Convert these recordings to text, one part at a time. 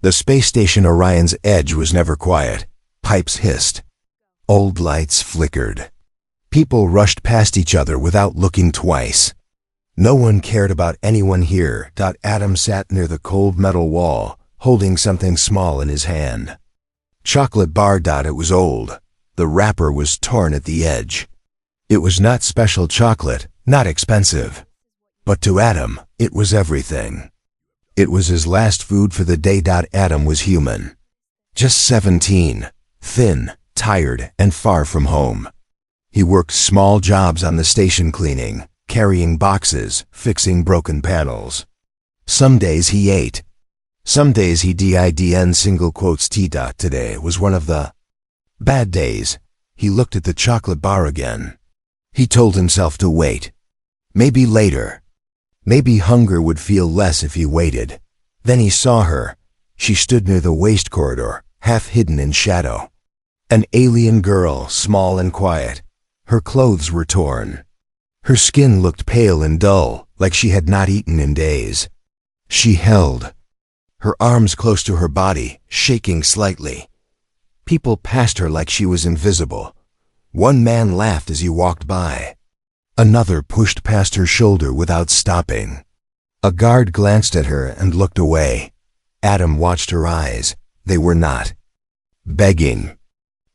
The space station Orion's edge was never quiet. Pipes hissed. Old lights flickered. People rushed past each other without looking twice. No one cared about anyone here. Adam sat near the cold metal wall, holding something small in his hand. Chocolate bar. It was old. The wrapper was torn at the edge. It was not special chocolate, not expensive. But to Adam, it was everything. It was his last food for the day. Adam was human. Just 17, thin, tired, and far from home. He worked small jobs on the station, cleaning, carrying boxes, fixing broken panels. Some days he ate. Some days he didn't. Today was one of the bad days. He looked at the chocolate bar again. He told himself to wait. Maybe later. Maybe hunger would feel less if he waited. Then he saw her. She stood near the waste corridor, half hidden in shadow. An alien girl, small and quiet. Her clothes were torn. Her skin looked pale and dull, like she had not eaten in days. She held her arms close to her body, shaking slightly. People passed her like she was invisible. One man laughed as he walked by. Another pushed past her shoulder without stopping. A guard glanced at her and looked away. Adam watched her eyes. They were not begging.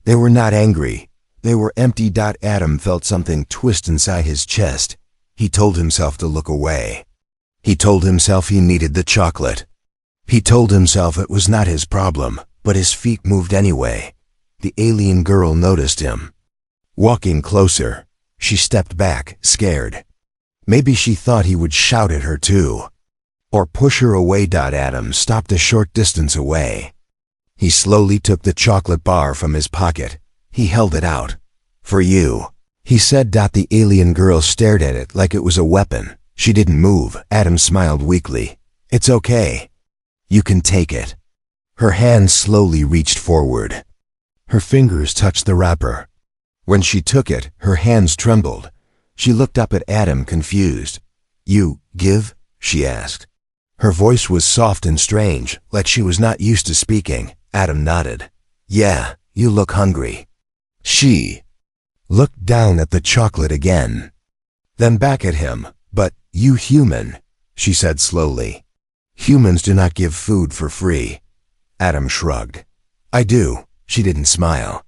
They were not angry. They were empty. Adam felt something twist inside his chest. He told himself to look away. He told himself he needed the chocolate. He told himself it was not his problem, but his feet moved anyway. The alien girl noticed him. Walking closer, she stepped back, scared. Maybe she thought he would shout at her too. Or push her away. Adam stopped a short distance away. He slowly took the chocolate bar from his pocket. He held it out. "For you," he said. The alien girl stared at it like it was a weapon. She didn't move. Adam smiled weakly. "It's okay. You can take it." Her hand slowly reached forward. Her fingers touched the wrapper. When she took it, her hands trembled. She looked up at Adam, confused. "You give?" she asked. Her voice was soft and strange, like she was not used to speaking. Adam nodded. "Yeah, you look hungry." She looked down at the chocolate again, then back at him. "But you human," she said slowly. "Humans do not give food for free." Adam shrugged. "I do." She didn't smile.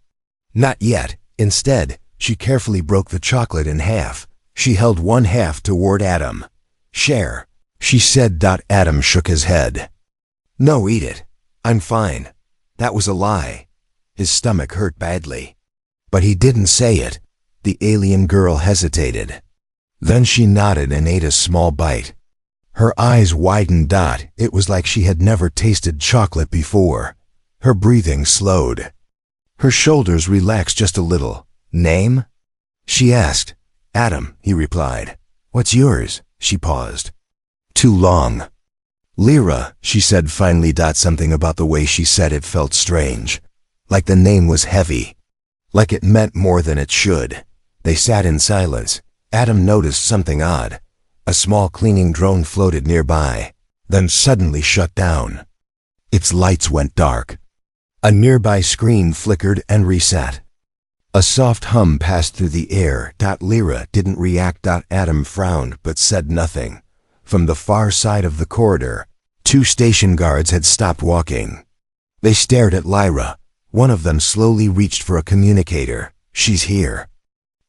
"Not yet." Instead, she carefully broke the chocolate in half. She held one half toward Adam. "Share," she said. Adam shook his head. "No, eat it. I'm fine." That was a lie. His stomach hurt badly. But he didn't say it. The alien girl hesitated. Then she nodded and ate a small bite. Her eyes widened. It was like she had never tasted chocolate before. Her breathing slowed. Her shoulders relaxed just a little. "Name?" she asked. "Adam," he replied. "What's yours?" She paused. "Too long." "Lyra," she said finally. Something about the way she said it felt strange. Like the name was heavy. Like it meant more than it should. They sat in silence. Adam noticed something odd. A small cleaning drone floated nearby, then suddenly shut down. Its lights went dark. A nearby screen flickered and reset. A soft hum passed through the air. Lyra didn't react. Adam frowned but said nothing. From the far side of the corridor, 2 station guards had stopped walking. They stared at Lyra. One of them slowly reached for a communicator. "She's here."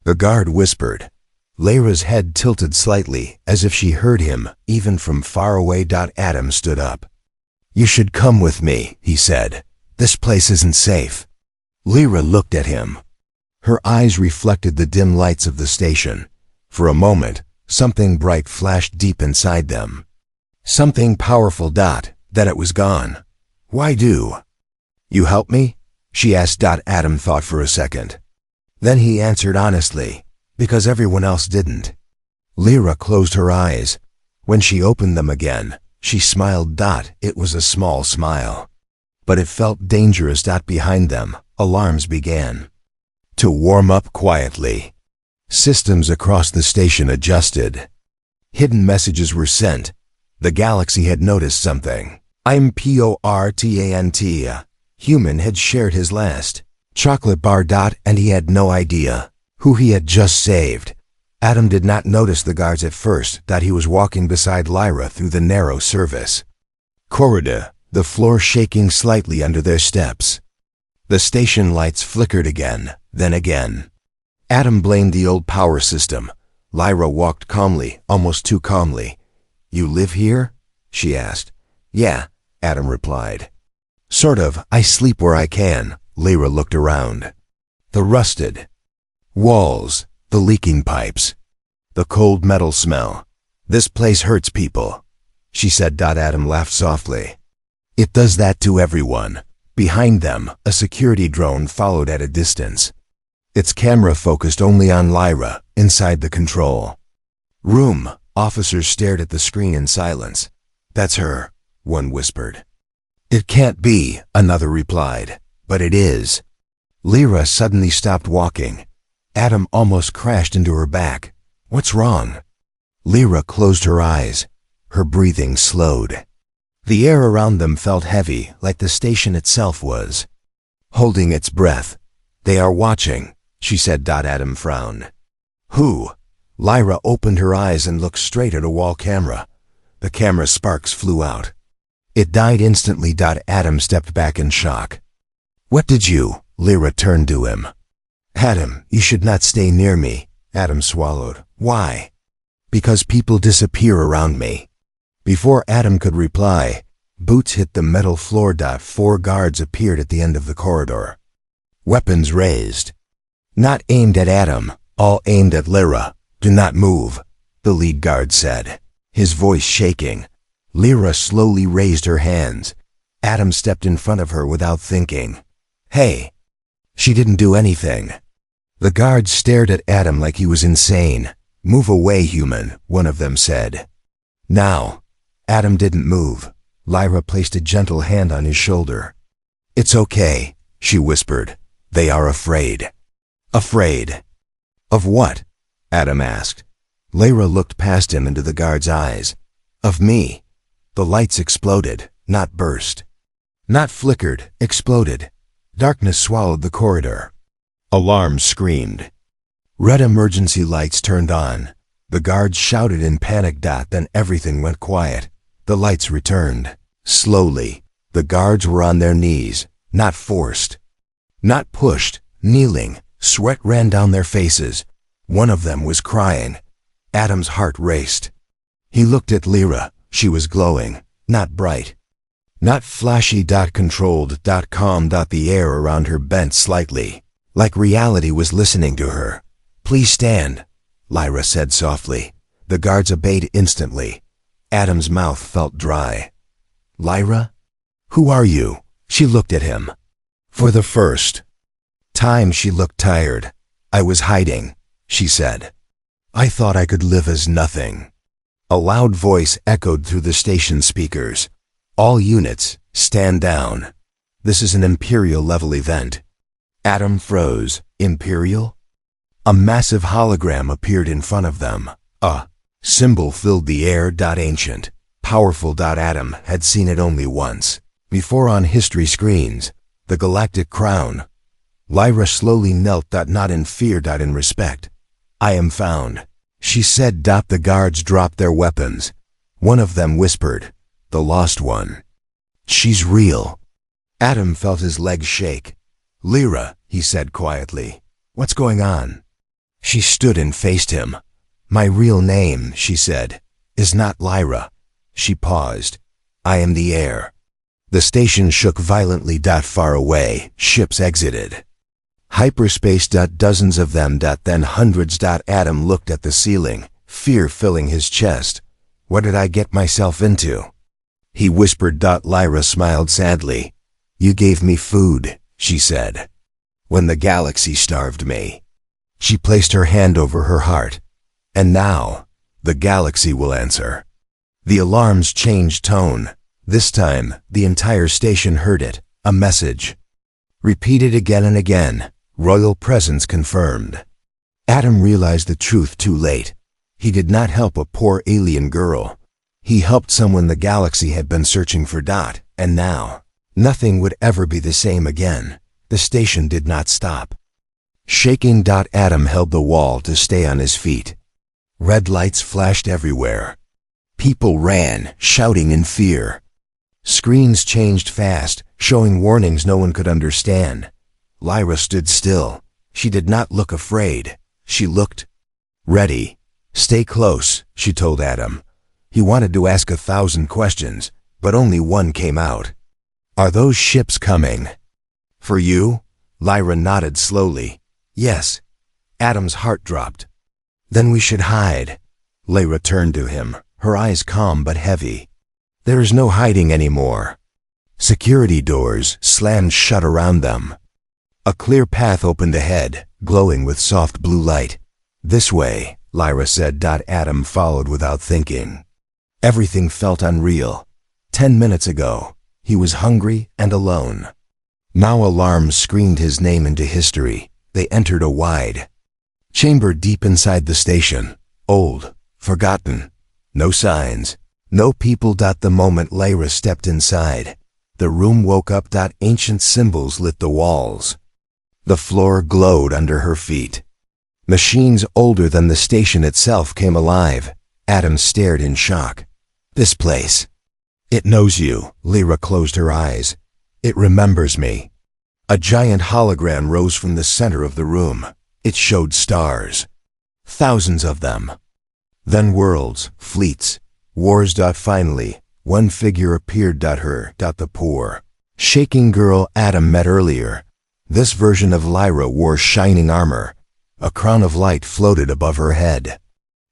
The guard whispered. Lyra's head tilted slightly, as if she heard him, even from far away. Adam stood up. "You should come with me," he said. "This place isn't safe." Lyra looked at him. Her eyes reflected the dim lights of the station. For a moment, something bright flashed deep inside them. Something powerful. Then it was gone. "Why do you help me?" she asked. Adam thought for a second. Then he answered honestly, "Because everyone else didn't." Lyra closed her eyes. When she opened them again, she smiled. It was a small smile. But it felt dangerous. Behind them, alarms began to warm up quietly. Systems across the station adjusted. Hidden messages were sent. The galaxy had noticed something. I'm Portant. Human had shared his last chocolate bar. And he had no idea who he had just saved. Adam did not notice the guards at first. He was walking beside Lyra through the narrow service corridor, the floor shaking slightly under their steps. The station lights flickered again, then again. Adam blamed the old power system. Lyra walked calmly, almost too calmly. You live here? She asked. Yeah, Adam replied. Sort of. I sleep where I can. Lyra looked around. The rusted walls, the leaking pipes, the cold metal smell. This place hurts people, she said. Adam laughed softly. It does that to everyone. Behind them, a security drone followed at a distance. Its camera focused only on Lyra, inside the control room. Officers stared at the screen in silence. That's her, one whispered. It can't be, another replied. But it is. Lyra suddenly stopped walking. Adam almost crashed into her back. What's wrong? Lyra closed her eyes. Her breathing slowed. The air around them felt heavy, like the station itself was holding its breath. They are watching, she said. Adam frowned. Who? Lyra opened her eyes and looked straight at a wall camera. The camera sparks flew out. It died instantly. Adam stepped back in shock. What did you? Lyra turned to him. Adam, you should not stay near me. Adam swallowed. Why? Because people disappear around me. Before Adam could reply, boots hit the metal floor. 4 guards appeared at the end of the corridor. Weapons raised. Not aimed at Adam, all aimed at Lyra. Do not move, the lead guard said, his voice shaking. Lyra slowly raised her hands. Adam stepped in front of her without thinking. Hey. She didn't do anything. The guards stared at Adam like he was insane. Move away, human, one of them said. Now. Adam didn't move. Lyra placed a gentle hand on his shoulder. It's okay, she whispered. They are afraid. Afraid? Of what? Adam asked. Lyra looked past him into the guard's eyes. Of me. The lights exploded, not burst. Not flickered, exploded. Darkness swallowed the corridor. Alarms screamed. Red emergency lights turned on. The guards shouted in panic. Then everything went quiet. The lights returned. Slowly, the guards were on their knees, not forced. Not pushed, kneeling. Sweat ran down their faces. One of them was crying. Adam's heart raced. He looked at Lyra. She was glowing, not bright. Not flashy. Controlled. Calm. The air around her bent slightly, like reality was listening to her. Please stand, Lyra said softly. The guards obeyed instantly. Adam's mouth felt dry. Lyra? Who are you? She looked at him. For the first time she looked tired. I was hiding, she said. I thought I could live as nothing. A loud voice echoed through the station speakers. All units, stand down. This is an Imperial-level event. Adam froze. Imperial? A massive hologram appeared in front of them. A symbol filled the air. Ancient, powerful. Adam had seen it only once, before on history screens. The Galactic crown. Lyra slowly knelt. Not in fear. In respect. I am found, she said. The guards dropped their weapons. One of them whispered, the lost one. She's real. Adam felt his legs shake. Lyra, he said quietly. What's going on? She stood and faced him. My real name, she said, is not Lyra. She paused. I am the air. The station shook violently. Far away, ships exited. Hyperspace. Dozens of them. Then hundreds. Adam looked at the ceiling, fear filling his chest. What did I get myself into? He whispered. Lyra smiled sadly. You gave me food, she said. When the galaxy starved me. She placed her hand over her heart. And now, the galaxy will answer. The alarms changed tone. This time, the entire station heard it. A message. Repeated again and again. Royal presence confirmed. Adam realized the truth too late. He did not help a poor alien girl. He helped someone the galaxy had been searching for. And now, nothing would ever be the same again. The station did not stop. Shaking. Adam held the wall to stay on his feet. Red lights flashed everywhere. People ran, shouting in fear. Screens changed fast, showing warnings no one could understand. Lyra stood still. She did not look afraid. She looked ready. Stay close, she told Adam. He wanted to ask 1,000 questions, but only one came out. Are those ships coming? For you? Lyra nodded slowly. Yes. Adam's heart dropped. Then we should hide. Lyra turned to him, her eyes calm but heavy. There is no hiding anymore. Security doors slammed shut around them. A clear path opened ahead, glowing with soft blue light. This way, Lyra said. Adam followed without thinking. Everything felt unreal. 10 minutes ago, he was hungry and alone. Now alarms screamed his name into history. They entered a wide chamber deep inside the station. Old, forgotten. No signs. No people. The moment Lyra stepped inside, the room woke up. Ancient symbols lit the walls. The floor glowed under her feet. Machines older than the station itself came alive. Adam stared in shock. This place. It knows you. Lyra closed her eyes. It remembers me. A giant hologram rose from the center of the room. It showed stars. Thousands of them. Then worlds, fleets, wars. Finally, one figure appeared. Her. The poor, shaking girl Adam met earlier. This version of Lyra wore shining armor. A crown of light floated above her head.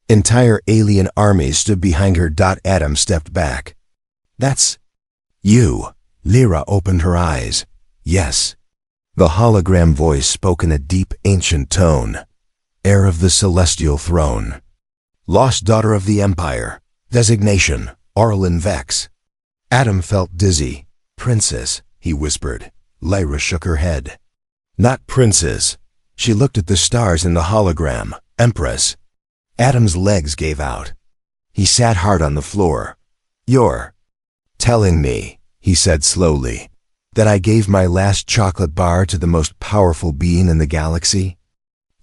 Entire alien armies stood behind her. Adam stepped back. That's you. Lyra opened her eyes. Yes. The hologram voice spoke in a deep, ancient tone. Heir of the celestial throne. Lost daughter of the Empire. Designation, Orlin Vex. Adam felt dizzy. Princess, he whispered. Lyra shook her head. Not princess. She looked at the stars in the hologram. Empress. Adam's legs gave out. He sat hard on the floor. You're telling me, he said slowly, that I gave my last chocolate bar to the most powerful being in the galaxy?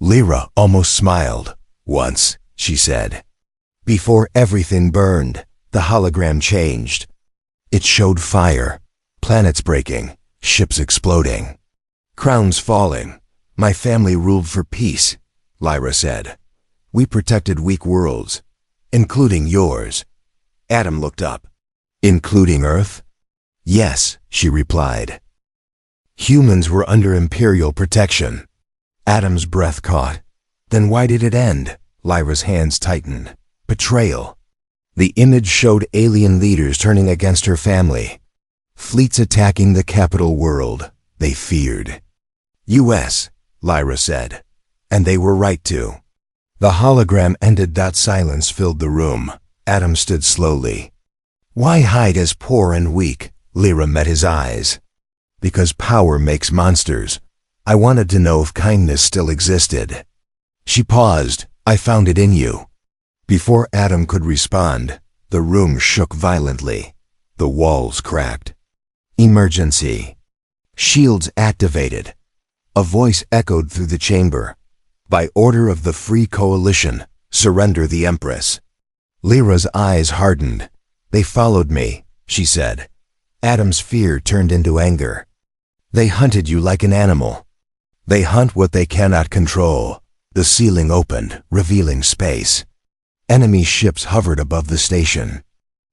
Lyra almost smiled. Once, she said. Before everything burned, the hologram changed. It showed fire, planets breaking, ships exploding, crowns falling. My family ruled for peace, Lyra said. We protected weak worlds, including yours. Adam looked up. Including Earth? Yes, she replied. Humans were under Imperial protection. Adam's breath caught. Then why did it end? Lyra's hands tightened. Betrayal. The image showed alien leaders turning against her family. Fleets attacking the capital world. They feared. U.S., Lyra said. And they were right to. The hologram ended. Silence filled the room. Adam stood slowly. Why hide as poor and weak? Lyra met his eyes. Because power makes monsters. I wanted to know if kindness still existed. She paused. I found it in you. Before Adam could respond, the room shook violently. The walls cracked. Emergency. Shields activated. A voice echoed through the chamber. By order of the Free Coalition, surrender the Empress. Lyra's eyes hardened. They followed me, she said. Adam's fear turned into anger. They hunted you like an animal. They hunt what they cannot control. The ceiling opened, revealing space. Enemy ships hovered above the station.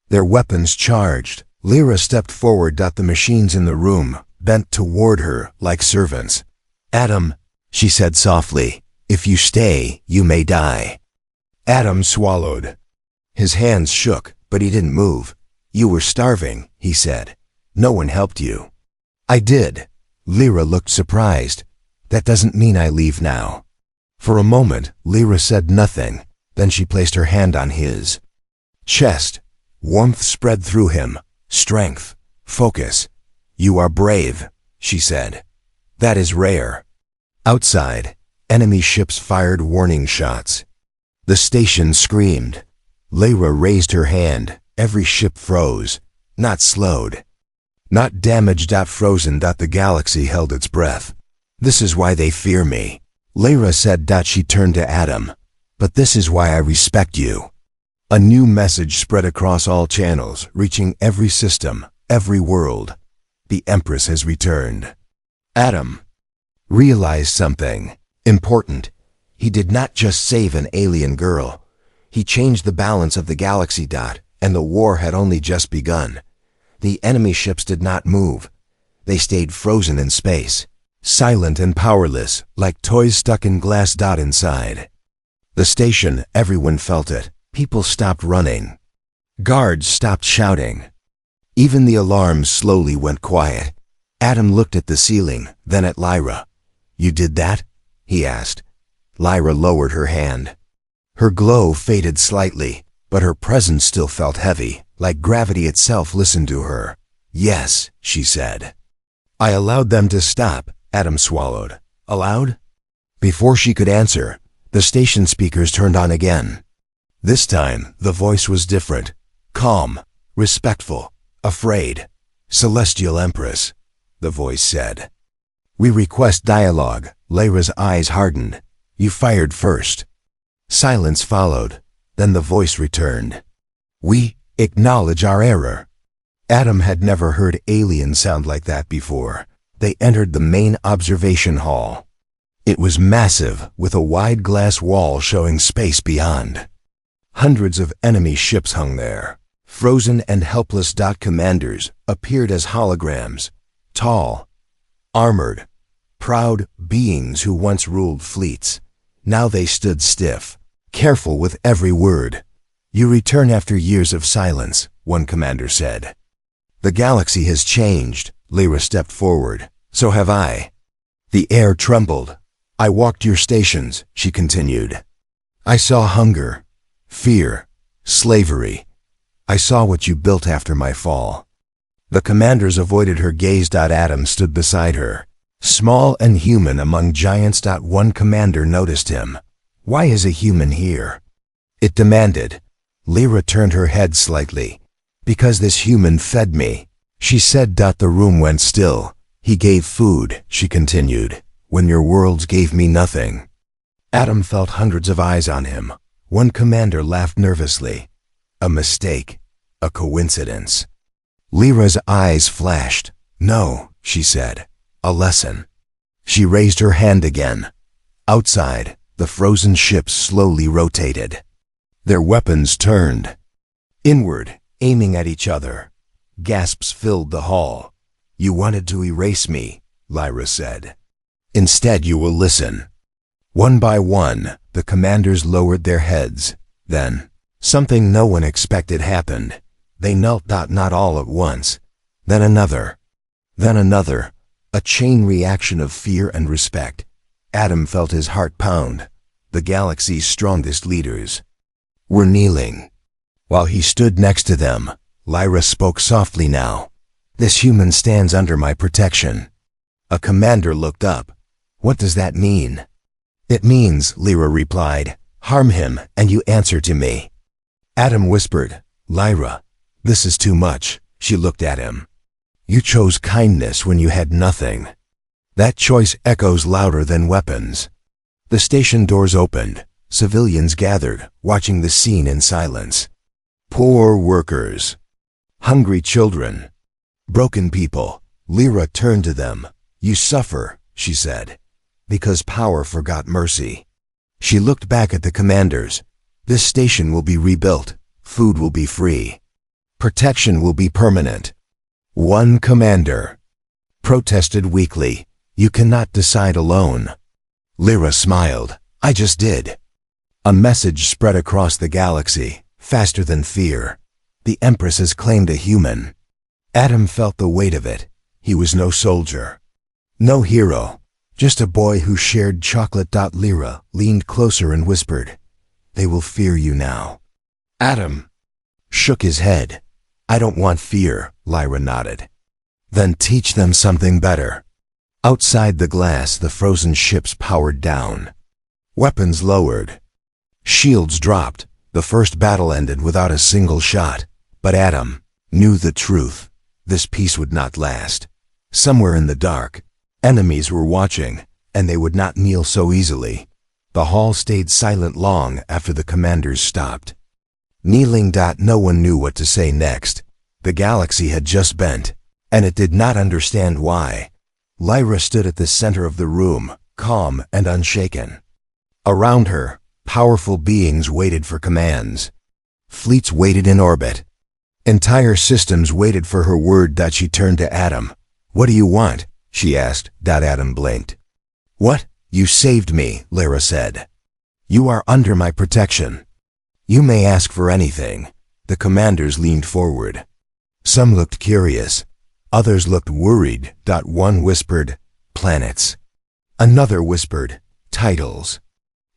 Their weapons charged. Lyra stepped forward. The machines in the room bent toward her like servants. Adam, she said softly, if you stay, you may die. Adam swallowed. His hands shook, but he didn't move. You were starving, he said. No one helped you. I did. Lyra looked surprised. That doesn't mean I leave now. For a moment, Lyra said nothing. Then she placed her hand on his chest. Warmth spread through him. Strength. Focus. You are brave, she said. That is rare. Outside, enemy ships fired warning shots. The station screamed. Lyra raised her hand. Every ship froze, not slowed. Not damaged. Frozen. The galaxy held its breath. This is why they fear me, Lyra said. She turned to Adam. But this is why I respect you. A new message spread across all channels, reaching every system, every world. The Empress has returned. Adam realized something important. He did not just save an alien girl. He changed the balance of the galaxy. And the war had only just begun. The enemy ships did not move. They stayed frozen in space, silent and powerless, like toys stuck in glass. Inside the station, everyone felt it. People stopped running. Guards stopped shouting. Even the alarms slowly went quiet. Adam looked at the ceiling, then at Lyra. You did that? He asked. Lyra lowered her hand. Her glow faded slightly, but her presence still felt heavy, like gravity itself listened to her. Yes, she said. I allowed them to stop, Adam swallowed. Allowed? Before she could answer, the station speakers turned on again. This time, the voice was different. Calm, respectful, afraid. Celestial Empress, the voice said. We request dialogue. Lyra's eyes hardened. You fired first. Silence followed. Then the voice returned. We acknowledge our error. Adam had never heard aliens sound like that before. They entered the main observation hall. It was massive, with a wide glass wall showing space beyond. Hundreds of enemy ships hung there. Frozen and helpless. Commanders appeared as holograms, tall, armored, proud beings who once ruled fleets. Now they stood stiff, careful with every word. You return after years of silence, one commander said. The galaxy has changed. Lyra stepped forward. So have I. The air trembled. I walked your stations, she continued. I saw hunger, fear, slavery. I saw what you built after my fall. The commanders avoided her gaze. Adam stood beside her, small and human among giants. One commander noticed him. Why is a human here? It demanded. Lyra turned her head slightly. Because this human fed me, she said. The room went still. He gave food, she continued, when your worlds gave me nothing. Adam felt hundreds of eyes on him. One commander laughed nervously. A mistake, a coincidence. Lyra's eyes flashed. No, she said, a lesson. She raised her hand again. Outside, the frozen ships slowly rotated. Their weapons turned inward, aiming at each other. Gasps filled the hall. You wanted to erase me, Lyra said. Instead you will listen. One by one, the commanders lowered their heads. Then, something no one expected happened. They knelt. Not all at once. Then another. Then another. A chain reaction of fear and respect. Adam felt his heart pound. The galaxy's strongest leaders were kneeling. While he stood next to them, Lyra spoke softly now. This human stands under my protection. A commander looked up. What does that mean? It means, Lyra replied, harm him and you answer to me. Adam whispered, Lyra, this is too much. She looked at him. You chose kindness when you had nothing. That choice echoes louder than weapons. The station doors opened. Civilians gathered, watching the scene in silence. Poor workers. Hungry children. Broken people. Lyra turned to them. You suffer, she said, because power forgot mercy. She looked back at the commanders. This station will be rebuilt. Food will be free. Protection will be permanent. One commander protested weakly. You cannot decide alone. Lyra smiled. I just did. A message spread across the galaxy, faster than fear. The Empress has claimed a human. Adam felt the weight of it. He was no soldier, no hero, just a boy who shared chocolate. Lyra leaned closer and whispered, they will fear you now. Adam shook his head. I don't want fear, Lyra nodded. Then teach them something better. Outside the glass, the frozen ships powered down. Weapons lowered. Shields dropped. The first battle ended without a single shot. But Adam knew the truth. This peace would not last. Somewhere in the dark, enemies were watching, and they would not kneel so easily. The hall stayed silent long after the commanders stopped. Kneeling. No one knew what to say next. The galaxy had just bent, and it did not understand why. Lyra stood at the center of the room, calm and unshaken. Around her, powerful beings waited for commands. Fleets waited in orbit. Entire systems waited for her word. She turned to Adam. "What do you want?" she asked. Adam blinked. "What? You saved me," Lyra said. "You are under my protection. You may ask for anything." The commanders leaned forward. Some looked curious. Others looked worried. One whispered, "Planets." Another whispered, "Titles."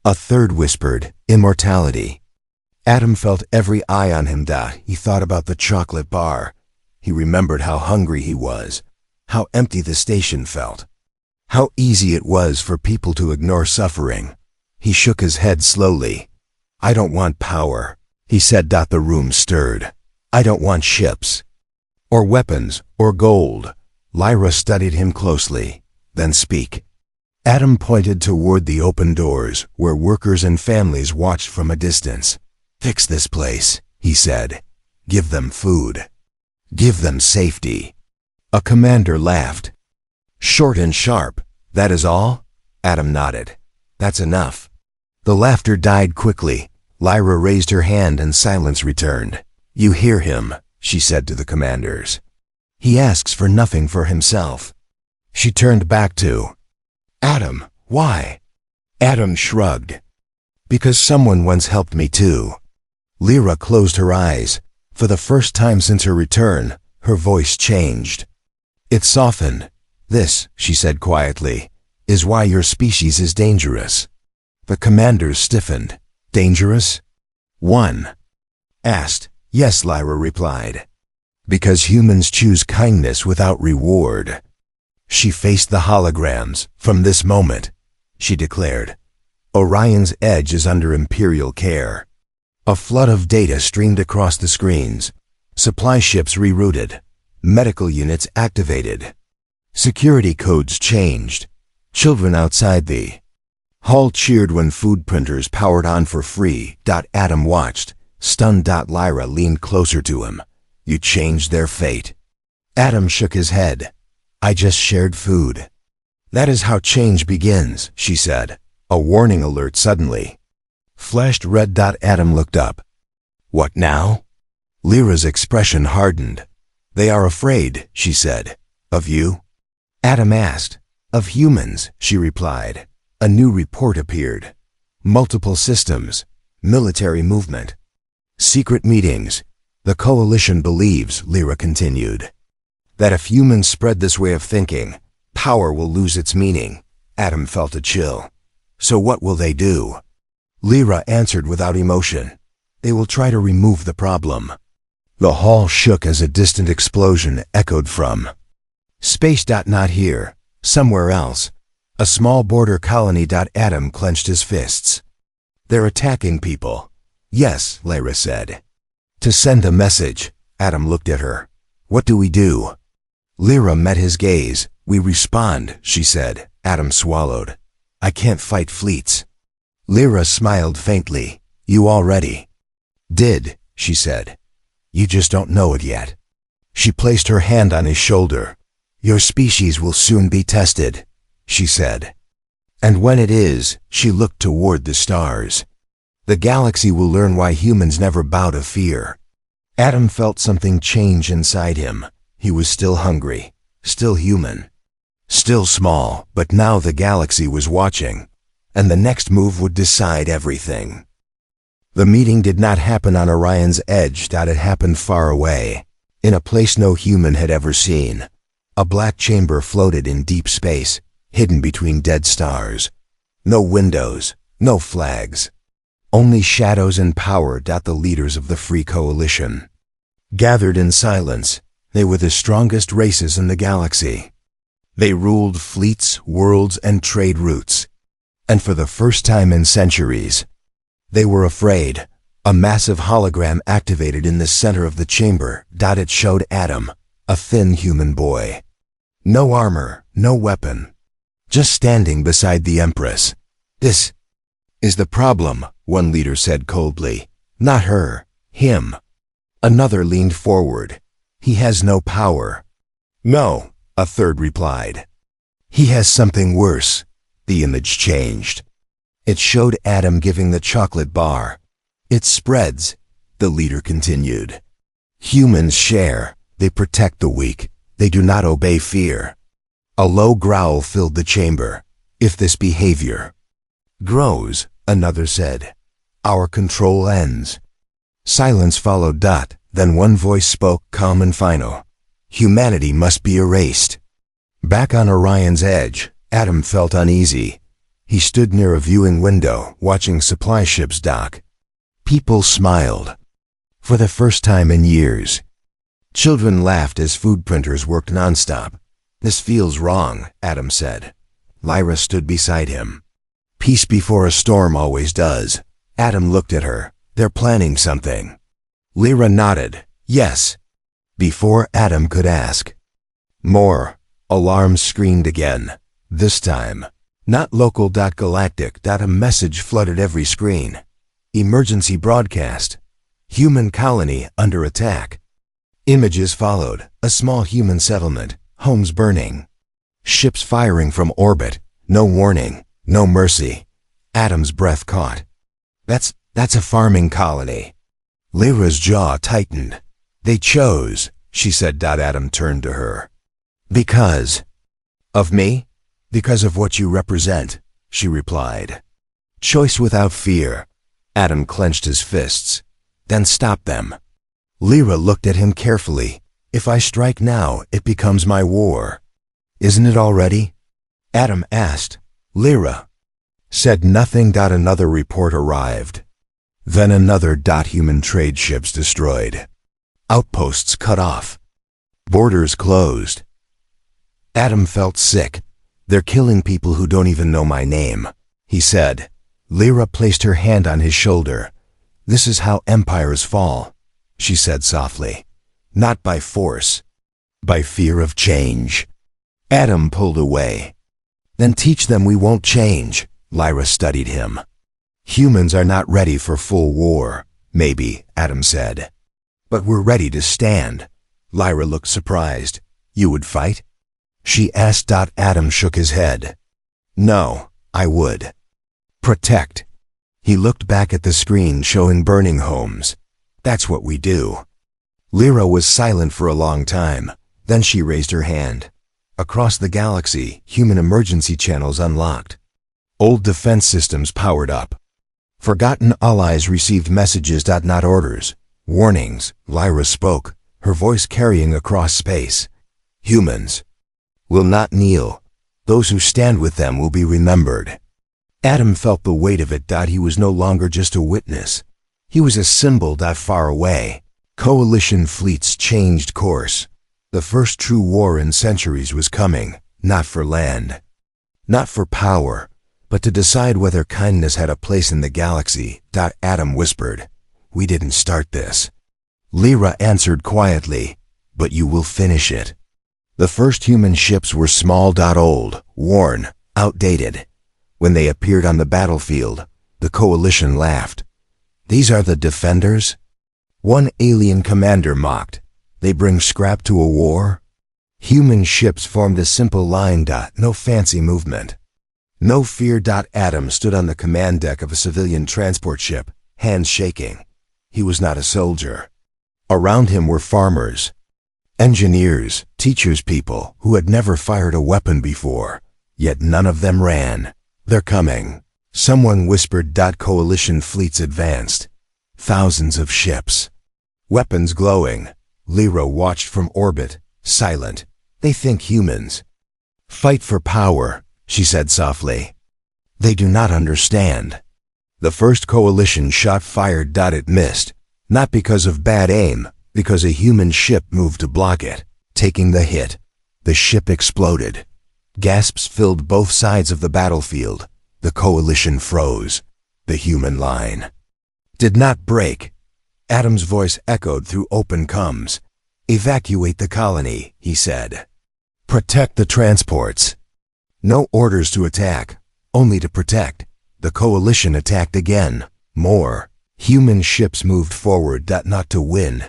A third whispered, "Immortality." Adam felt every eye on him. He thought about the chocolate bar. He remembered how hungry he was, how empty the station felt, how easy it was for people to ignore suffering. He shook his head slowly. "I don't want power," he said. The room stirred. "I don't want ships, or weapons, or gold." Lyra studied him closely. "Then speak." Adam pointed toward the open doors, where workers and families watched from a distance. "Fix this place," he said. "Give them food. Give them safety." A commander laughed. "Short and sharp, that is all?" Adam nodded. "That's enough." The laughter died quickly. Lyra raised her hand and silence returned. "You hear him," she said to the commanders. "He asks for nothing for himself." She turned back to Adam. "Why?" Adam shrugged. "Because someone once helped me too." Lyra closed her eyes. For the first time since her return, her voice changed. It softened. "This," she said quietly, "is why your species is dangerous." The commanders stiffened. "Dangerous?" One asked. "Yes," Lyra replied. "Because humans choose kindness without reward." She faced the holograms. "From this moment," she declared, "Orion's edge is under Imperial care." A flood of data streamed across the screens. Supply ships rerouted. Medical units activated. Security codes changed. Children outside the hall cheered when food printers powered on for free. Adam watched. Stunned. Lyra leaned closer to him. "You changed their fate." Adam shook his head. "I just shared food." "That is how change begins," she said. A warning alert suddenly flashed red. Adam looked up. "What now?" Lyra's expression hardened. "They are afraid," she said. "Of you?" Adam asked. "Of humans," she replied. A new report appeared. Multiple systems. Military movement. Secret meetings. "The coalition believes," Lyra continued, "that if humans spread this way of thinking, power will lose its meaning." Adam felt a chill. "So what will they do?" Lyra answered without emotion. "They will try to remove the problem." The hall shook as a distant explosion echoed from space. Not here. Somewhere else. A small border colony. Adam clenched his fists. "They're attacking people." "Yes," Lyra said. "To send a message." Adam looked at her. "What do we do?" Lyra met his gaze. "We respond," she said. Adam swallowed. "I can't fight fleets." Lyra smiled faintly. "You already did," she said. "You just don't know it yet." She placed her hand on his shoulder. "Your species will soon be tested," she said. "And when it is," she looked toward the stars, "the galaxy will learn why humans never bow to fear." Adam felt something change inside him. He was still hungry, still human, still small, but now the galaxy was watching, and the next move would decide everything. The meeting did not happen on Orion's edge. It happened far away, in a place no human had ever seen. A black chamber floated in deep space, hidden between dead stars. No windows, no flags. Only shadows and power. The leaders of the Free Coalition gathered in silence. They were the strongest races in the galaxy. They ruled fleets, worlds, and trade routes. And for the first time in centuries, they were afraid. A massive hologram activated in the center of the chamber. It showed Adam, a thin human boy. No armor, no weapon. Just standing beside the Empress. This is the problem, one leader said coldly. Not her, him. Another leaned forward. He has no power. No, a third replied. He has something worse. The image changed. It showed Adam giving the chocolate bar. It spreads, the leader continued. Humans share, they protect the weak, they do not obey fear. A low growl filled the chamber. If this behavior grows, another said, our control ends. Silence followed. Then one voice spoke, calm and final. Humanity must be erased. Back on Orion's edge, Adam felt uneasy. He stood near a viewing window, watching supply ships dock. People smiled. For the first time in years. Children laughed as food printers worked nonstop. This feels wrong, Adam said. Lyra stood beside him. Peace before a storm always does. Adam looked at her. They're planning something. Lyra nodded. Yes. Before Adam could ask. More. Alarms screamed again. This time. Not local. Galactic. A message flooded every screen. Emergency broadcast. Human colony under attack. Images followed. A small human settlement. Homes burning. Ships firing from orbit. No warning. No mercy. Adam's breath caught. That's a farming colony. Lyra's jaw tightened. They chose, she said. Adam turned to her. Because of me? Because of what you represent, she replied. Choice without fear. Adam clenched his fists. Then stop them. Lyra looked at him carefully. If I strike now, it becomes my war. Isn't it already? Adam asked. Lyra said nothing. Another report arrived. Then another. Human trade ships destroyed. Outposts cut off. Borders closed. Adam felt sick. They're killing people who don't even know my name, he said. Lyra placed her hand on his shoulder. This is how empires fall, she said softly. Not by force, by fear of change. Adam pulled away. Then teach them we won't change, Lyra studied him. Humans are not ready for full war, maybe, Adam said. But we're ready to stand. Lyra looked surprised. You would fight? She asked. Adam shook his head. No, I would. Protect. He looked back at the screen showing burning homes. That's what we do. Lyra was silent for a long time. Then she raised her hand. Across the galaxy, human emergency channels unlocked. Old defense systems powered up. Forgotten allies received messages. Not orders. Warnings. Lyra spoke, her voice carrying across space. Humans will not kneel. Those who stand with them will be remembered. Adam felt the weight of it. He was no longer just a witness. He was a symbol. Far away. Coalition fleets changed course. The first true war in centuries was coming, not for land, not for power, but to decide whether kindness had a place in the galaxy. Adam whispered, we didn't start this. Lyra answered quietly, but you will finish it. The first human ships were small. Old, worn, outdated. When they appeared on the battlefield, the coalition laughed. These are the defenders? One alien commander mocked. They bring scrap to a war? Human ships formed a simple line. No fancy movement. No fear. Adam stood on the command deck of a civilian transport ship, hands shaking. He was not a soldier. Around him were farmers, engineers, teachers, people who had never fired a weapon before, yet none of them ran. They're coming. Someone whispered. Coalition fleets advanced. Thousands of ships. Weapons glowing. Lyra watched from orbit, silent. They think humans fight for power, she said softly. They do not understand. The first coalition shot fired. It missed. Not because of bad aim, because a human ship moved to block it. Taking the hit, the ship exploded. Gasps filled both sides of the battlefield. The coalition froze. The human line Did not break. Adam's voice echoed through open comms. Evacuate the colony, he said. Protect the transports. No orders to attack, only to protect. The coalition attacked again. More. Human ships moved forward, not to win.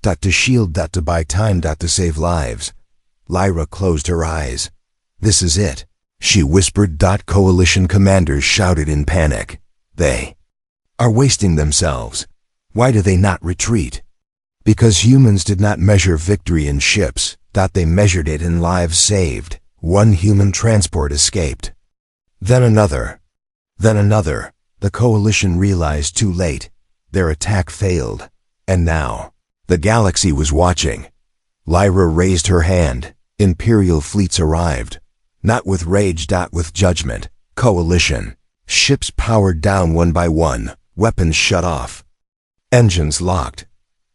To shield, to buy time, to save lives. Lyra closed her eyes. This is it, she whispered. Coalition commanders shouted in panic. They are wasting themselves. Why do they not retreat? Because humans did not measure victory in ships, they measured it in lives saved. One human transport escaped. Then another. Then another. The coalition realized too late. Their attack failed. And now, the galaxy was watching. Lyra raised her hand. Imperial fleets arrived. Not with rage, with judgment. Coalition. Ships powered down one by one. Weapons shut off. Engines locked.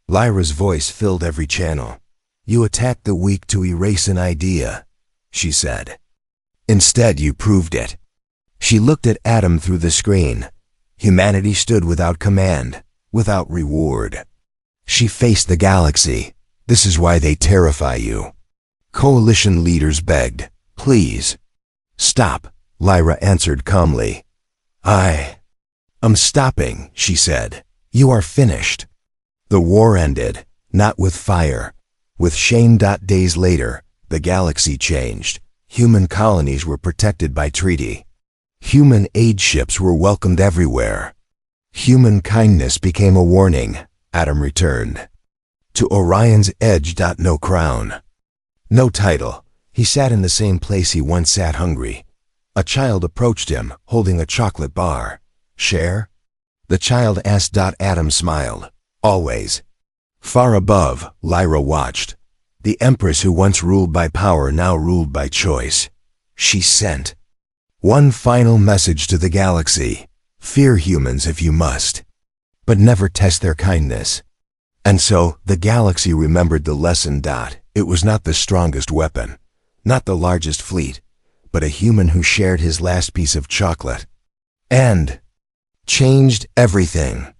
Lyra's voice filled every channel. You attacked the weak to erase an idea, she said. Instead, you proved it. She looked at Adam through the screen. Humanity stood without command, without reward. She faced the galaxy. This is why they terrify you. Coalition leaders begged, please. Stop, Lyra answered calmly. I'm stopping, she said. You are finished. The war ended, not with fire, with shame. Days later, the galaxy changed. Human colonies were protected by treaty. Human aid ships were welcomed everywhere. Human kindness became a warning. Adam returned. To Orion's edge. No crown. No title. He sat in the same place he once sat, hungry. A child approached him, holding a chocolate bar. Share? The child asked. Adam smiled. Always. Far above, Lyra watched. The Empress who once ruled by power now ruled by choice. She sent one final message to the galaxy. Fear humans if you must, but never test their kindness. And so, the galaxy remembered the lesson. It was not the strongest weapon, not the largest fleet, but a human who shared his last piece of chocolate. And changed everything.